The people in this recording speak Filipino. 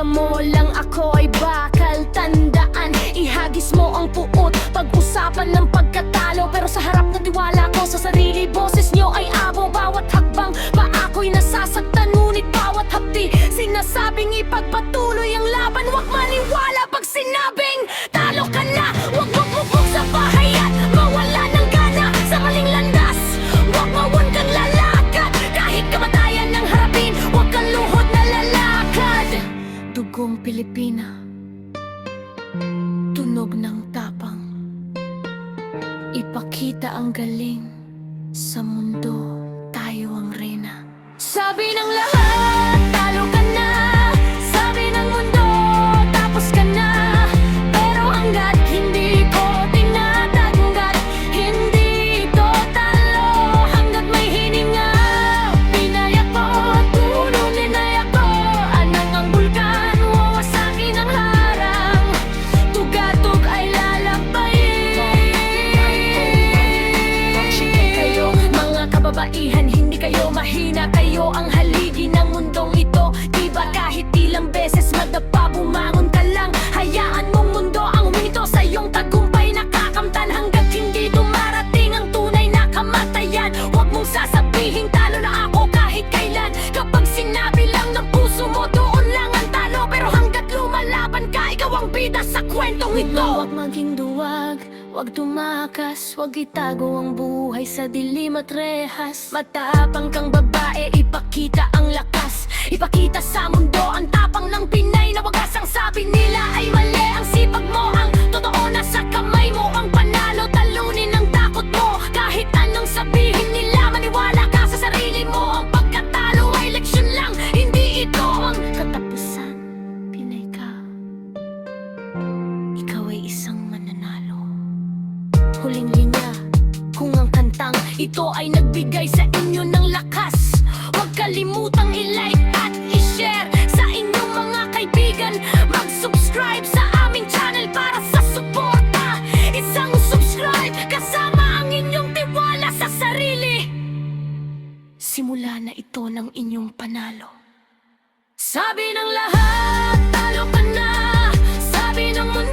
Alam mo lang ako ay bakal tandaan. Ihagis mo ang puot pag-usapan ng pagkatalo. Pero sa harap na tiwala ko sa sarili, boses nyo ay abo. Bawat hakbang pa ako'y nasasaktan, ngunit bawat hapdi sinasabing ipagpatuloy ang laban. Huwag maniwala pag sinabing talo ka na. Huwag mapupok sa bahay at mawala ng gana sa maling landas. Huwag mawon kang lalakad kahit kamatayan ng harapin. Huwag kang luhod na lalakad. Dugong Pilipina, tunog ng tapang, ipakita ang galing. Sa mundo, tayo ang reyna. Sabi ng lahat, talo ka na. Sabi ng mundo, tapos ka na. Pero hanggat hindi ko tinatanggap, hindi ito talo. Hanggat may hininga, pinayak ko, tulunin ay ako. Anang ang bulkan, wawasakin ang harang. Tugatog ay lalampayin. Kayo, mga kababaihan, hindi kayo mahina. Kayo ang haligi ng mundong ito. Diba kahit ilang beses magdapa, bumangon ka lang. Hayaan mong mundo ang humito sa iyong tagumpay. Nakakamtan hanggat hindi dumarating ang tunay na kamatayan. Huwag mong sasabihin talo na ako kahit kailan. Kapag sinabi lang ng puso mo, doon lang ang talo. Pero hanggat lumalaban ka, ikaw ang bida sa kwentong ito. Huwag maging duwag, huwag tumakas, huwag itago ang buhay sa dilim at rehas. Matapang kang babae, ipakita ang lakas. Ipakita sa mundo ang tapang ng Pinay na wagas. Ang sabi nila ay mali, ang sipag mo ang totoo. Nasa kamay mo ang panalo, talunin ang takot mo. Kahit anong sabihin nila, maniwala ka sa sarili mo. Ang pagkatalo ay leksyon lang, hindi ito ang katapusan. Pinay ka, ikaw ay isang mananalo. Huling linya, kung ang kantang ito ay nagbigay sa inyo ng lakas, huwag kalimutang i-like at i-share sa inyong mga kaibigan. Mag-subscribe sa aming channel para sa suporta. Isang subscribe kasama ang inyong tiwala sa sarili. Simula na ito ng inyong panalo. Sabi ng lahat, talo ka na. Sabi ng mundo,